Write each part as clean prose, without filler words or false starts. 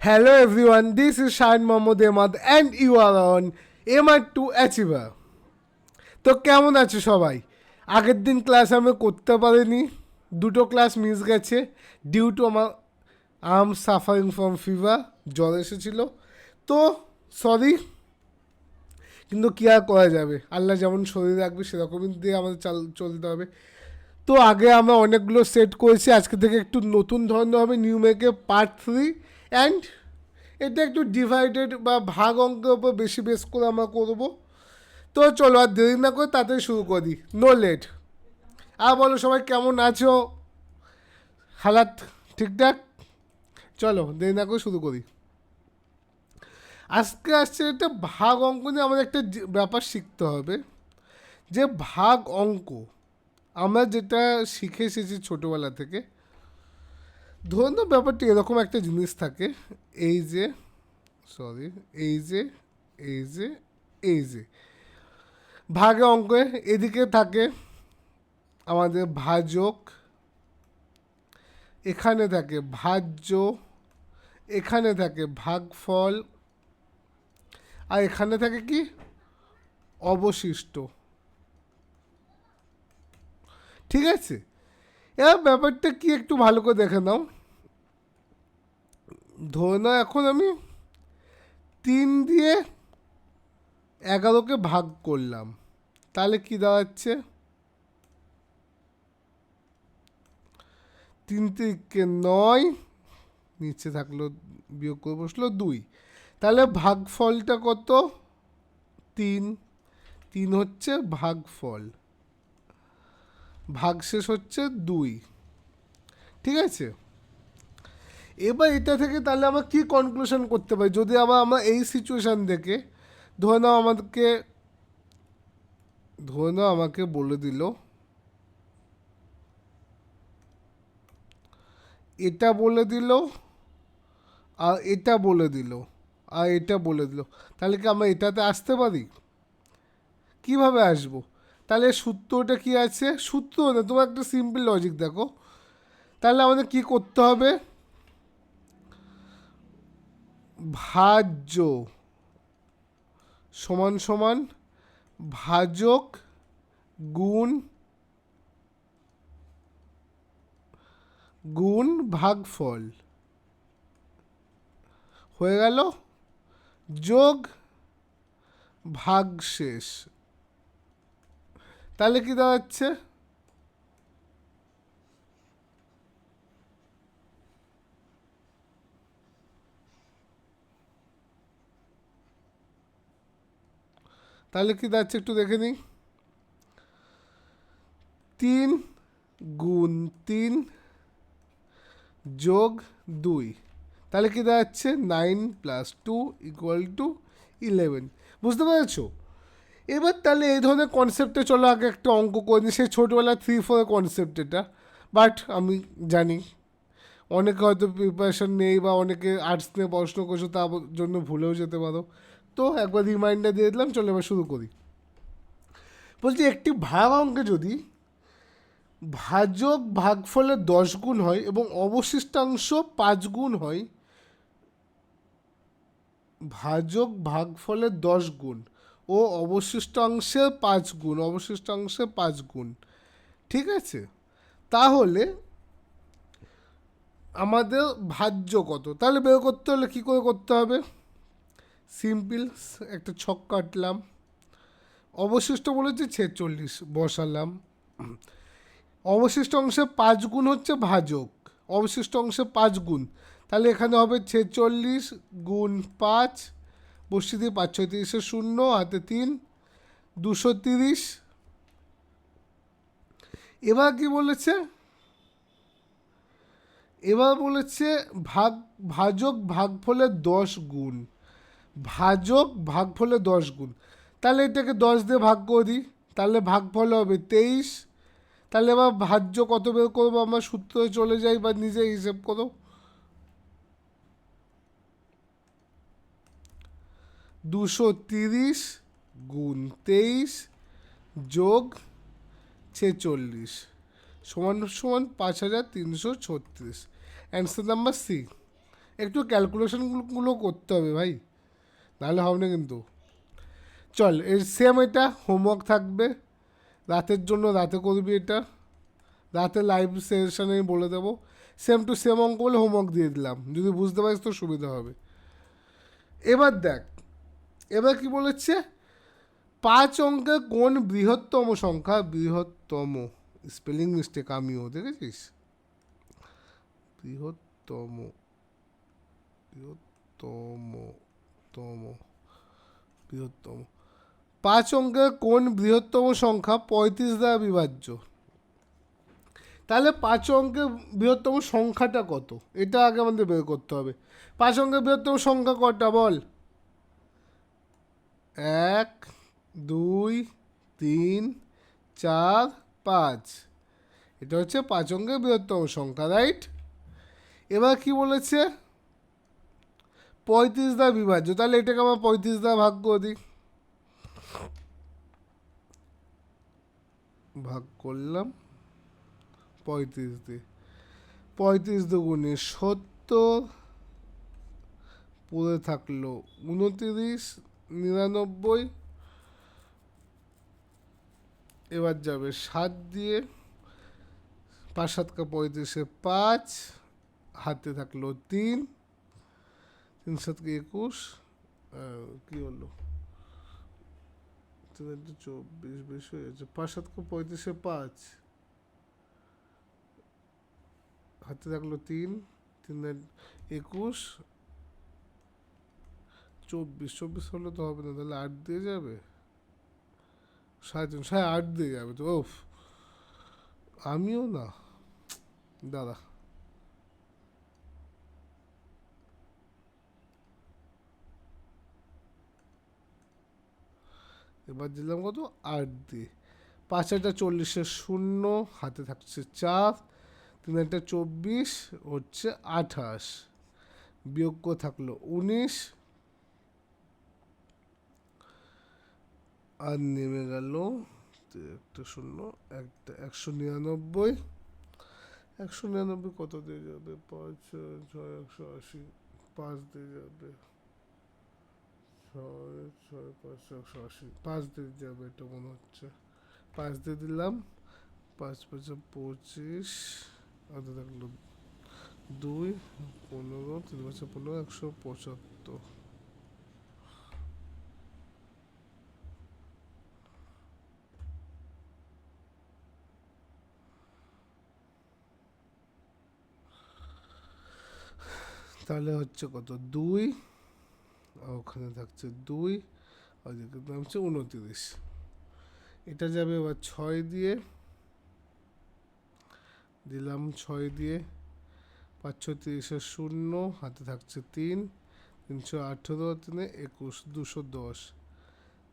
Hello everyone, this is Shine Mohammad Ahmad and you are on MR2 Achiever. তো কেমন আছো সবাই? আগের দিন ক্লাস আমি করতে পারিনি, দুটো ক্লাস মিস গেছে ডিউ টু আমার সাফারিং ফ্রম ফিভার, জ্বর এসেছিলো। তো সরি, কিন্তু কী আর করা যাবে, আল্লাহ যেমন শরীর রাখবে সেরকমই দিয়ে আমাদের চলতে হবে। তো আগে আমরা অনেকগুলো সেট করেছি, আজকে থেকে একটু নতুন ধরনের হবে, নিউ মেকে পার্ট 3 অ্যান্ড এটা একটু ডিভাইডেড বা ভাগ অঙ্কের উপর বেশি বেস করে আমরা করবো। তো চলো আর দেরি না করে তাড়াতাড়ি শুরু করি, নো লেট। আর বলো সবাই কেমন আছো, হালাত ঠিকঠাক? চলো দেরি না করে শুরু করি। আজকে আসছে একটা ভাগ অঙ্ক নিয়ে আমাদের একটা ব্যাপার শিখতে হবে, যে ভাগ অঙ্ক আমরা যেটা শিখে এসেছি ছোটোবেলা থেকে। ধরুন না ব্যাপারটি এরকম একটা জিনিস থাকে, এই যে সরি এই যে এই যে এই যে ভাগে অঙ্কে এদিকে থাকে আমাদের ভাজক, এখানে থাকে ভাজ্য, এখানে থাকে ভাগফল, আর এখানে থাকে কি অবশিষ্ট। ঠিক আছে, এবার ব্যাপারটা কি একটু ভালো করে দেখে নাও। ধরে নাও এখন আমি 3 দিয়ে 11কে ভাগ করলাম, তাহলে কি দাঁড়াচ্ছে? 3 থেকে 9, নিচে থাকলো বিয়োগ করে বসলো 2, তাহলে ভাগফলটা কত? 3। 3 হচ্ছে ভাগফল, ভাগশেষ হচ্ছে 2। ঠিক আছে, এবার এটা থেকে তাহলে আমরা কি কনক্লুশন করতে পারি, যদি আবার আমরা এই সিচুয়েশান দেখে ধরে নাও আমাকে বলে দিল এটা বলে দিল আর এটা বলে দিল আর এটা বলে দিল, তাহলে কি আমরা এটাতে আসতে পারি? কিভাবে আসবো? তাহলে সূত্রটা কি আছে? সূত্র না, তোমার একটা সিম্পল লজিক দেখো। তাহলে আমাদের কি করতে হবে? ভাজ্য সমান সমান ভাজক গুণ গুণ ভাগফল হয়ে গেল, যোগ ভাগশেষ। তাহলে কি দাঁড়াচ্ছে? তাহলে কি দাঁড়াচ্ছে একটু দেখে নিই। 3 গুণ 3 যোগ 2, তাহলে কি দাঁড়াচ্ছে 9 + 2 = 11। বুঝতে পেরেছো? এবার তাহলে এই ধরনের কনসেপ্টে চলো আগে একটা অঙ্ক করে নিই, সেই ছোটোবেলা 3-4 কনসেপ্ট এটা। বাট আমি জানি অনেকে হয়তো প্রিপারেশন নেই বা অনেকে আর্টস নিয়ে পড়াশোনা করছো, তার জন্য ভুলেও যেতে পারো। তো একবার রিমাইন্ডার দিয়ে দিলাম, চলো এবার শুরু করি। বলছি একটি ভাগ অঙ্কে যদি ভাজক ভাগফলের 10 গুণ হয় এবং অবশিষ্টাংশ 5 গুণ হয়, ভাজক ভাগফলের 10 গুণ ও অবশিষ্টাংশের 5 গুণ, অবশিষ্টাংশে 5 গুণ, ঠিক আছে, তাহলে আমাদের ভাজ্য কত? তাহলে বের করতে হলে কী করে করতে হবে? সিম্পল, একটা ছক কাটলাম, অবশিষ্ট বলেছে 46, বসালাম। অবশিষ্ট অংশে 5 গুণ হচ্ছে ভাজক, অবশিষ্ট অংশে 5 গুণ, তাহলে এখানে হবে 46 গুণ 5, বসিয়ে দিয়ে 5 6 30 শূন্য, হাতে 3, 230। এবার কি বলেছে? এবার বলেছে ভাজক ভাগফলের 10 গুণ, ভাজক ভাগফলের 10 গুণ, তাহলে এটাকে 10 দিয়ে ভাগ করে দিই, তাহলে ভাগফল হবে 23। তাহলে এবার ভাজ্য কত বের করবো? আমরা সূত্রে চলে যাই বা নিজে হিসেব করো। 230 গুণ 23 যোগ 46 সমান সমান 5336। Answer number C. একটু ক্যালকুলেশনগুলো করতে হবে ভাই, নাহলে হবে না কিন্তু। চল এর সেম এটা হোমওয়ার্ক থাকবে, রাতের জন্য রাতে করবি এটা, রাতে লাইভ সেশনে বলে দেবো। সেম টু সেম অঙ্ক বলে হোমওয়ার্ক দিয়ে দিলাম, যদি বুঝতে পারিস তো সুবিধা হবে। এবার দেখ, এবার কি বলেছে, 5 অঙ্কের কোন বৃহত্তম সংখ্যা, বৃহত্তম স্পেলিং মিস্টেক আমিও দেখেছিস, বৃহত্তম বৃহত্তম তম বৃহত্তম 5 অঙ্কের কোন বৃহত্তম সংখ্যা 35 দ্বারা বিভাজ্য। তাহলে 5 অঙ্কের বৃহত্তম সংখ্যাটা কত, এটা আগে আমাদের বের করতে হবে। 5 অঙ্কের বৃহত্তম সংখ্যা কটা বল? 1, 2, 3, 4, 5। এটা হচ্ছে 5 অঙ্কের বৃহত্তম সংখ্যা, রাইট। এবার কি বলেছে, 35 দ্বারা বিভাজ্য, তাহলে এটাকে আমরা 35 দ্বারা ভাগ করে দিই। ভাগ করলাম 35 দিয়ে, 35 দুগুণে 70, পড়ে থাকলো 29, 99। এবার যাবে 7 দিয়ে, 5 7 35, 5, হাতে থাকলো 3, 3 7 21, কি হলো 24 বেশি হয়ে যাচ্ছে, 5 7 35, 5, হাতে থাকলো 3, 3 21, 24 হলে তো হবে না, তাহলে 8 দিয়ে যাবে, 3.5, 8 দিয়ে যাবে তো। ওফ, আমিও না, দাদা। এবার দিলাম কত, 8 দিয়ে। 5 একটা 40, 0, হাতে থাকছে 4, 3 একটা 24, হচ্ছে 28, বিয়োগ করে থাকলো 19, আর নেমে গেল একটা 0, একটা 199। 199 কত দিয়ে যাবে, 5 6 180, 5 দিয়ে যাবে, 6 6 5 180, 5 দিয়ে যাবে এটা মনে হচ্ছে। 5 দিয়ে দিলাম, 5 5 25, হাতে থাকলো 2, 15, 3 5 15, 175। তাহলে হচ্ছে কত, 2, আর ওখানে থাকছে 2, আর এদিকে নামছে 29। এটা যাবে এবার 6 দিয়ে, দিলাম 6 দিয়ে, 5 6 30, 0, হাতে থাকছে 3, 318, 3 21, 210,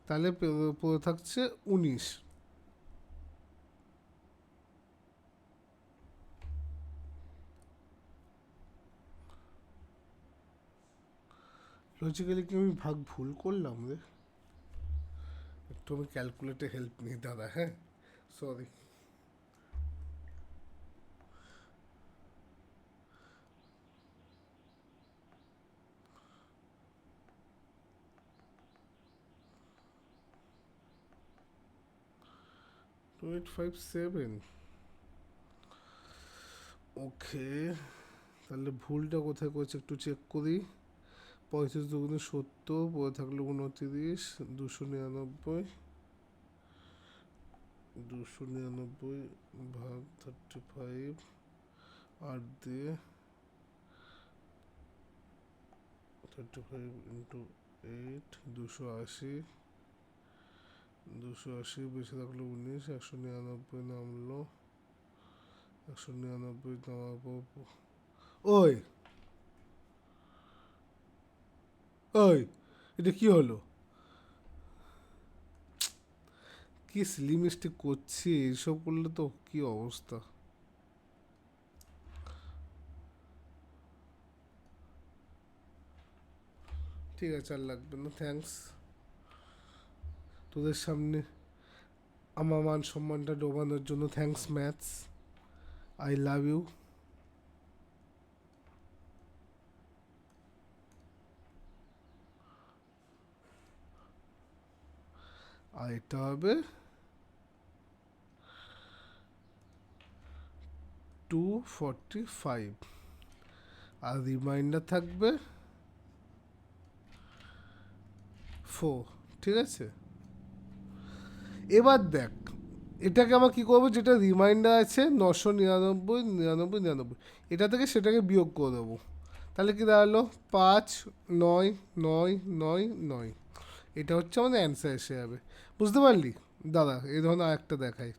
তাহলে পড়ে থাকছে 19। লজিক্যালি কি আমি ভাগ ভুল করলাম রে? একটু আমি ক্যালকুলেটে হেল্প নিই দাদা, হ্যাঁ, সরি। 2857, ওকে। তাহলে ভুলটা কোথায় করেছে একটু চেক করি। 35 দুগুণে 70, পরে থাকলো 29, 299, 299 ভাগ 35, 8 দিয়ে, 35 ইন্টু 8, 280, 280 বেশি থাকলো 19, 199 নামলো, 199 নামার পর, ওই ওই এটা কি হলো, কি সিলি মিস্টেক করছি, এইসব করলে তো কি অবস্থা। ঠিক আছে, আর লাগবে না, থ্যাঙ্কস। তোদের সামনে আমার মান সম্মানটা ডোবানোর জন্য thanks maths, I love you. আর এটা হবে 245 আর রিমাইন্ডার থাকবে 4। ঠিক আছে, এবার দেখ এটাকে আমার কী করবো, যেটা রিমাইন্ডার আছে 999 99 99, এটা থেকে সেটাকে বিয়োগ করে দেবো। তাহলে কি দাঁড়ালো 5 9 9 9 9, এটা হচ্ছে আমাদের অ্যান্সার এসে যাবে। বুঝতে পারলি? দাদা এই ধরনের আরেকটা দেখাই,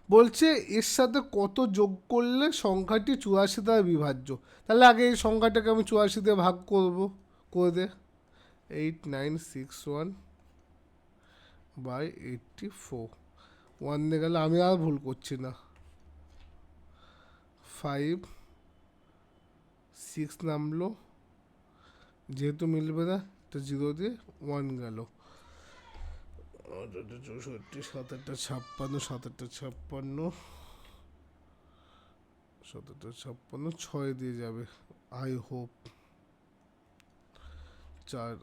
বলছে এর সাথে কত যোগ করলে সংখ্যাটি 84 দ্বারা বিভাজ্য। তাহলে আগে এই সংখ্যাটাকে আমি 84 দিয়ে ভাগ করবো, করে দে। 8961 বাই 84, 1 দিয়ে গেলে আমি আর ভুল করছি না। 5 6 নামলো, যেহেতু মিলবে না তো 0 দিয়ে 1 গেল। 64 7 8 56 7 8 56 7 8 56 6 দিয়ে যাবে আই হোপ। 4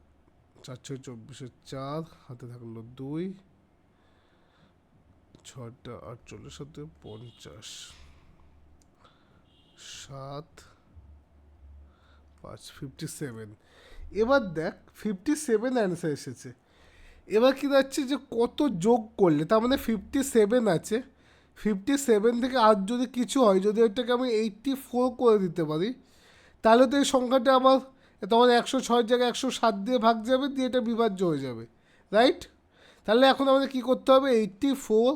4 6 24 4, হাতে থাকলো 2, 6টা 48 সাথে 50, 7 5 57। এবার দেখ 57 অ্যান্সার এসেছে। এবার কি যাচ্ছে যে কত যোগ করলে, তার মানে 57 আছে, 57 থেকে আর যদি কিছু হয়, যদি ওইটাকে আমি 84 করে দিতে পারি, তাহলে তো এই সংখ্যাটা আমার তখন 106 জায়গায় 107 দিয়ে ভাগ যাবে, দিয়ে এটা বিভাজ্য হয়ে যাবে, রাইট? তাহলে এখন আমাদের কী করতে হবে, 84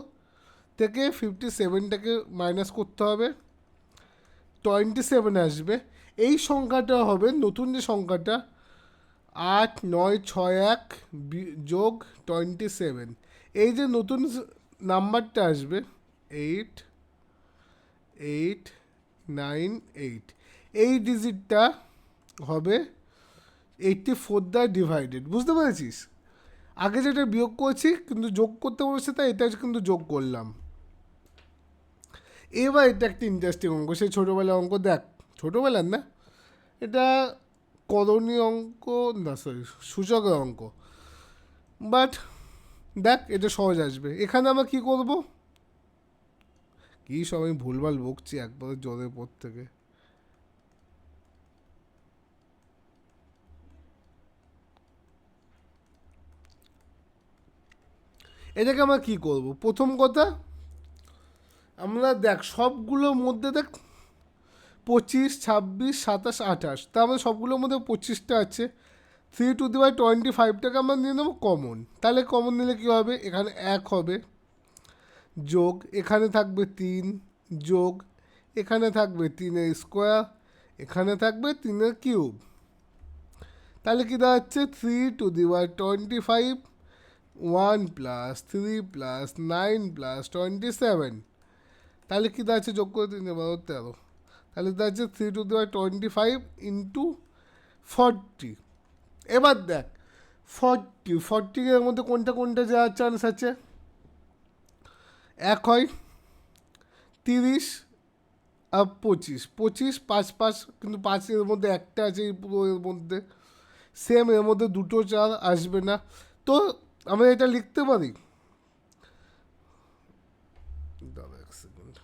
থেকে 57টাকে মাইনাস করতে হবে, 27 আসবে। এই সংখ্যাটা হবে নতুন যে সংখ্যাটা 8961 যোগ 27, এই যে নতুন নাম্বারটা আসবে 8898, এই ডিজিটটা হবে 84 দ্বারা ডিভাইডেড। বুঝতে পেরেছিস? আগে যেটা বিয়োগ করেছি কিন্তু যোগ করতে বলেছে, তাই এটা কিন্তু যোগ করলাম। এবার এটা একটা ইন্টারেস্টিং অঙ্ক, সেই ছোটোবেলার অঙ্ক। দেখ ছোটোবেলার না, এটা করণীয় অঙ্ক না, সরি সূচকের অঙ্ক, বাট দেখ এটা সহজ আসবে। এখানে আমরা কী করব, কী সব আমি ভুলভাল বকছি একবারে জলের পর থেকে। এটাকে আমরা কী করব, প্রথম কথা আমরা দেখ সবগুলোর মধ্যে দেখ 25 26 27 28, তা আমাদের সবগুলোর মধ্যে 25টা আছে। 3/25টাকে আমরা নিয়ে নেবো কমন। তাহলে কমন নিলে কী হবে, এখানে 1 হবে, যোগ এখানে থাকবে 3, যোগ এখানে থাকবে 3 স্কোয়ার, এখানে থাকবে 3 কিউব। তাহলে কী দাঁড়াচ্ছে 3/25 1 + 3 + 9 + 27। তাহলে কী দাঁড়াচ্ছে, যোগ করে 3 12 13, তাহলে দাঁড়াচ্ছে 3/25 ইন্টু 40। এবার দেখ 40 এর মধ্যে কোনটা কোনটা যাওয়ার চান্স আছে, 1 হয় 30 আর 25, 25 5 5, কিন্তু 5-এর মধ্যে একটা আছে এই পুরো এর মধ্যে, সেম এর মধ্যে দুটো 4 আসবে না। তো আমরা এটা লিখতে পারি, দাঁড়া এক সেকেন্ড,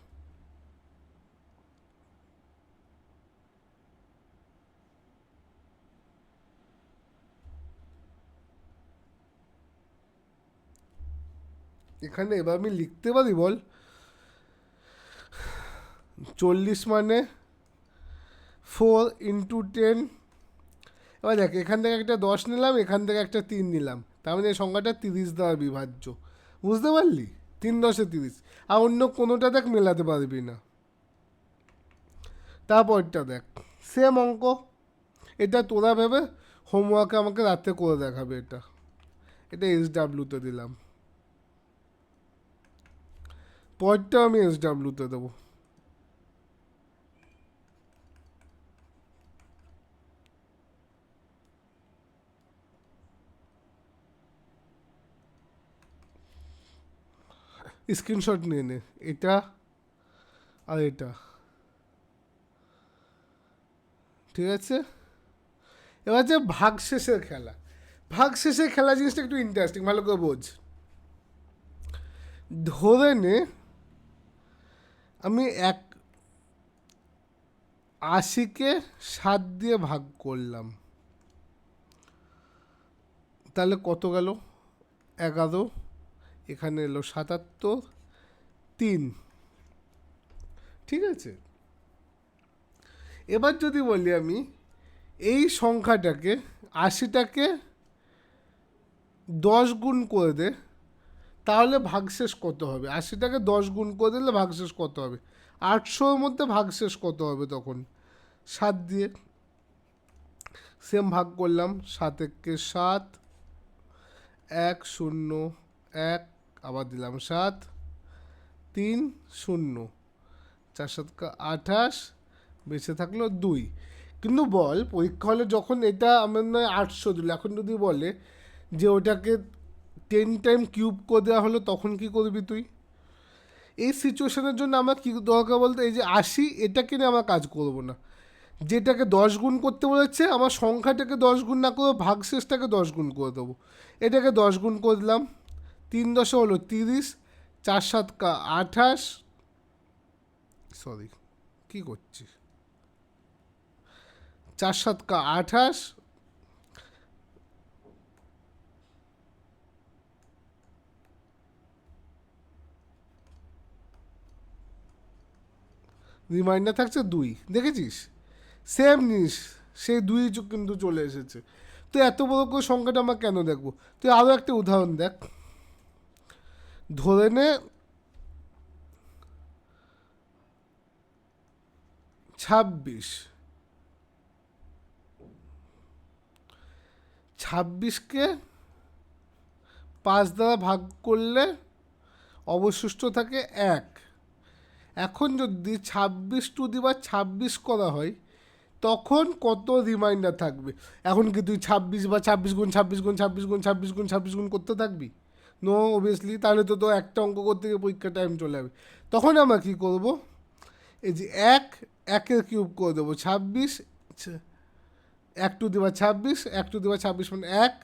এখানে এবার আমি লিখতে পারি, বল 40 মানে 4 × 10। এবার দেখ এখান থেকে একটা 10 নিলাম, এখান থেকে একটা 3 নিলাম, তার মানে এই সংখ্যাটা 30 দ্বারা বিভাজ্য। বুঝতে পারলি? 3 10 30, আর অন্য কোনোটা দেখ মেলাতে পারবি না। তারপরটা দেখ সেম অঙ্ক, এটা তোরা ভেবে হোমওয়ার্কে আমাকে রাতে করে দেখাবে। এটা এটা SWতে দিলাম, পরটা আমি SWতে দেবো। স্ক্রিনশট নিয়ে নে, এটা আর এটা, ঠিক আছে? এবার যে ভাগশেষের খেলা, ভাগ শেষে খেলা জিনিসটা একটু ইন্টারেস্টিং, ভালো করে বোঝ। ধরে নে আমি 80কে 7 দিয়ে ভাগ করলাম, তাহলে কত গেল? 11। এখানে এলো 77, 3। ঠিক আছে, এবার যদি বলি আমি এই সংখ্যাটাকে 80টাকে 10 গুণ করে দে, তাহলে ভাগশেষ কত হবে? 80টাকে 10 গুণ করে দিলে ভাগশেষ কত হবে? 800-র মধ্যে ভাগশেষ কত হবে তখন? 7 দিয়ে সেম ভাগ করলাম, 7 একে 7, 1 0 1, আবার দিলাম 7, 3 0, 4 7 28, বেঁচে থাকলো 2। কিন্তু বল পরীক্ষা হলে যখন এটা আমার নয় 800 দিল, এখন যদি বলে যে ওটাকে 10 টাইম কিউব করে দেওয়া হলো, তখন কি করবি তুই? এই সিচুয়েশনের জন্য আমার কী দরকার বলতে, এই যে 80 এটাকে নিয়ে আমার কাজ করবো না, যেটাকে 10 গুণ করতে বলেছে আমার সংখ্যাটাকে 10 গুণ না করে ভাগশেষটাকে 10 গুণ করে দেবো। এটাকে 10 গুণ করে দিলাম, 3 10 হলো 30, 4 7 28, সরি কী করছি, 4 7 28, রিমাইন্ডার থাকছে 2, দেখেছিস? সেম জিনিস, সেই 2 কিন্তু চলে এসেছে। তো এত বড় করে সংখ্যাটা আমরা কেন দেখবো? তুই আরও একটা উদাহরণ দেখ। ধরে নে 26কে 5 দ্বারা ভাগ করলে অবশিষ্ট থাকে 1। এখন যদি 26 করা হয় তখন কত রিমাইন্ডার থাকবে? এখন কি তুই 26 বা 26 গুণ 26 গুণ 26 গুণ 26 গুণ 26 গুণ করতে থাকবি? নো অবভিয়াসলি, তাহলে তো একটা অঙ্ক করতে গিয়ে পরীক্ষা টাইম চলে যাবে। তখন আমরা কী করবো, এই যে 1 কিউব করে দেবো, 26, 1 to the power 26, 1 to the পাওয়ার 26 মানে 1,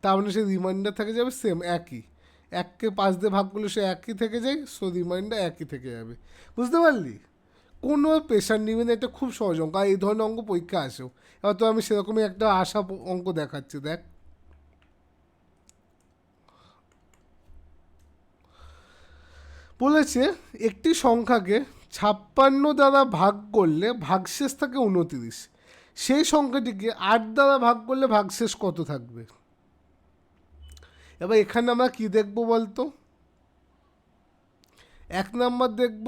তার মানে সে রিমাইন্ডার থেকে যাবে সেম একই। 1কে 5 দিয়ে ভাগ করলে সে একই থেকে যায়, সো রিমাইন্ডার একই থেকে যাবে। বুঝতে পারলি? কোনো প্রেশার নিবি না, এটা খুব সহজ অঙ্ক, আর এই ধরনের অঙ্ক পরীক্ষা আসেও। এবার তো আমি সেরকমই একটা অঙ্ক দেখাচ্ছি, দেখ। বলেছে একটি সংখ্যাকে 56 দ্বারা ভাগ করলে ভাগশেষ থাকে 29, সেই সংখ্যাটিকে 8 দ্বারা ভাগ করলে ভাগশেষ কত থাকবে? এবার এখানে আমরা কি দেখব বলতো? 1 নাম্বার দেখব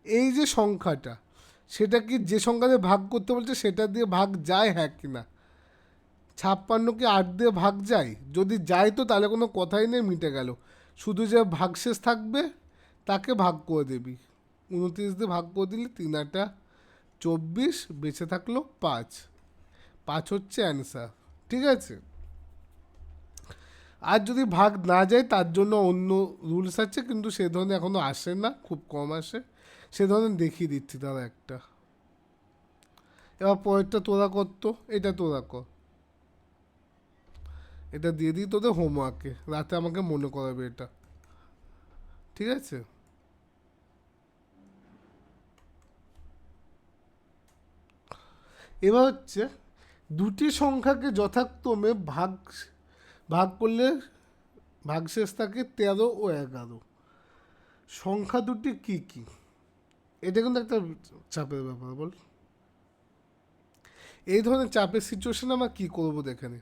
এই যে সংখ্যাটা, সেটা কি যে সংখ্যা দিয়ে ভাগ করতে বলছে সেটা দিয়ে ভাগ যায়, হ্যাঁ কি না? 56কে 8 দিয়ে ভাগ যায়, যদি যায় তো তাহলে কোনো কথাই নেই, মিটে গেল। শুধু যে ভাগশেষ থাকবে তাকে ভাগ করে দিবি, 29 দিয়ে ভাগ করে দিলে 3 8 24, বেঁচে থাকলো 5। 5 হচ্ছে অ্যান্সার। ঠিক আছে, আর যদি ভাগ না যায় তার জন্য অন্য রুলস আছে, কিন্তু সে ধরনের এখনও আসে না, খুব কম আসে। সে ধরনের দেখিয়ে দিচ্ছি তারা একটা। এবার পরেরটা তোরা করতো, এটা তোরা কর, এটা দিয়ে দিই তোদের হোমওয়ার্কে, রাতে আমাকে মনে করাবে এটা। ঠিক আছে, এবার হচ্ছে দুটি সংখ্যাকে যথাক্রমে ভাগ ভাগ করলে ভাগশেষ থাকে 13 ও 11। সংখ্যা দুটি কি কি? এটা কিন্তু একটা চাপের ব্যাপার, বল। এই ধরনের চাপের সিচুয়েশনে আমরা কী করবো দেখে নি।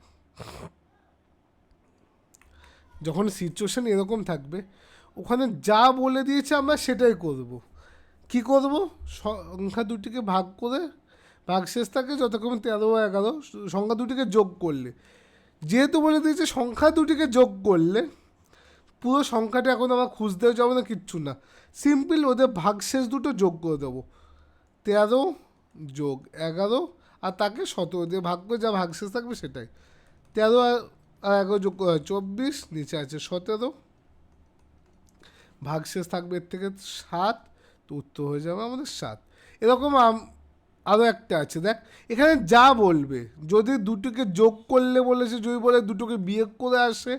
যখন সিচুয়েশন এরকম থাকবে, ওখানে যা বলে দিয়েছে আমরা সেটাই করব। কি করব? সংখ্যা দুটিকে ভাগ করে ভাগশেষ থাকে যতক্ষণ 13 ও 11, সংখ্যা দুটিকে যোগ করলে, যেহেতু বলে দিয়েছে সংখ্যা দুটিকে যোগ করলে, পুরো সংখ্যাটা এখন আমার খুঁজতেও যাবো না, কিচ্ছু না, সিম্পল ওদের ভাগশেষ দুটো যোগ করে দেবো, 13 যোগ 11, আর তাকে 17 দিয়ে ভাগ করে যা ভাগশেষ থাকবে সেটাই। 13 আর 11 যোগ করে 24, নিচে আছে 17, ভাগশেষ থাকবে এর থেকে 7, তো উত্তর হয়ে যাবে আমাদের 7। এরকম আরও একটা আছে দেখ, এখানে যা বলবে, যদি দুটোকে যোগ করলে বলেছে, যদি বলে দুটোকে বিয়োগ করে আসে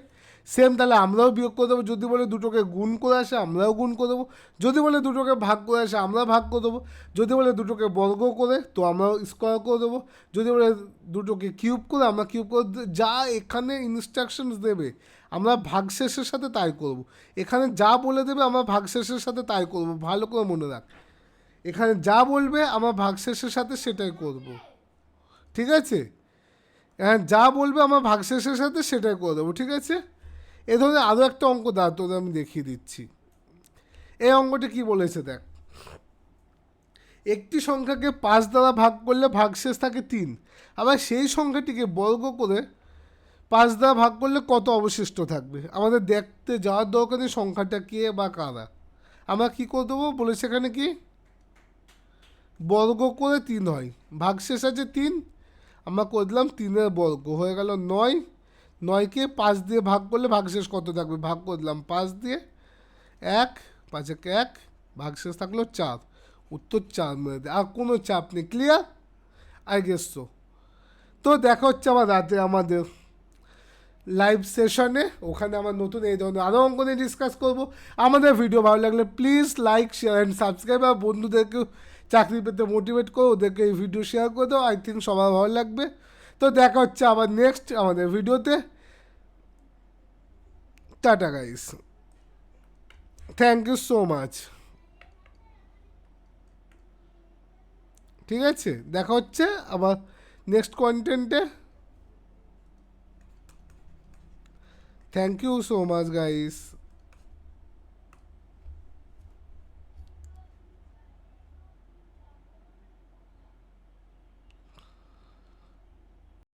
সেম, তাহলে আমরাও বিয়োগ করে দেবো। যদি বলে দুটোকে গুণ করে আসে আমরাও গুণ করে দেবো। যদি বলে দুটোকে ভাগ করে আসে আমরা ভাগ করে দেবো। যদি বলে দুটোকে বর্গ করে তো আমরাও স্কোয়ার করে দেবো। যদি বলে দুটোকে কিউব করে আমরা কিউব করে যা এখানে ইনস্ট্রাকশনস দেবে আমরা ভাগশেষের সাথে তাই করব। এখানে যা বলে দেবে আমরা ভাগশেষের সাথে তাই করব, ভালো করে মনে রাখ। এখানে যা বলবে আমরা ভাগশেষের সাথে সেটাই করব, ঠিক আছে? হ্যাঁ, যা বলবে আমরা ভাগশেষের সাথে সেটাই করে দেবো, ঠিক আছে? এ ধরনের আরও একটা অঙ্ক দাঁড় তোদের আমি দেখিয়ে দিচ্ছি। এই অঙ্কটি কি বলেছে দেখ, একটি সংখ্যাকে 5 দ্বারা ভাগ করলে ভাগশেষ থাকে 3, আবার সেই সংখ্যাটিকে বর্গ করে 5 দ্বারা ভাগ করলে কত অবশিষ্ট থাকবে? আমাদের দেখতে যাওয়ার দরকার নেই সংখ্যাটা কে বা কারা। আমরা কী করে দেবো বলেছে এখানে, কি বর্গ করে 3 হয়, ভাগশেষ আছে 3, আমরা করে দিলাম 3-এর বর্গ হয়ে গেল 9। 9কে 5 দিয়ে ভাগ করলে ভাগশেষ কত থাকবে? ভাগ করে দিলাম 5 দিয়ে, 1 5 একে 1, ভাগশেষ থাকলো 4। উত্তর 4 মেরে দেয়, আর কোনো চাপ নেই। ক্লিয়ার? I guess so. তো দেখা হচ্ছে আবার রাতে আমাদের লাইভ সেশনে, ওখানে আমার নতুন এই ধরনের আরও অঙ্ক নিয়ে ডিসকাস করবো। আমাদের ভিডিও ভালো লাগলে please like share and subscribe, আর বন্ধুদেরকেও চাকরি পেতে মোটিভেট করো, ওদেরকে এই ভিডিও শেয়ার করে দাও। আই থিঙ্ক সবার ভালো লাগবে। তো দেখা হচ্ছে আবার নেক্সট আমাদের ভিডিওতে। Tata guys, thank you so much. ঠিক আছে, দেখা হচ্ছে আবার নেক্সট কন্টেন্টে। Thank you so much guys.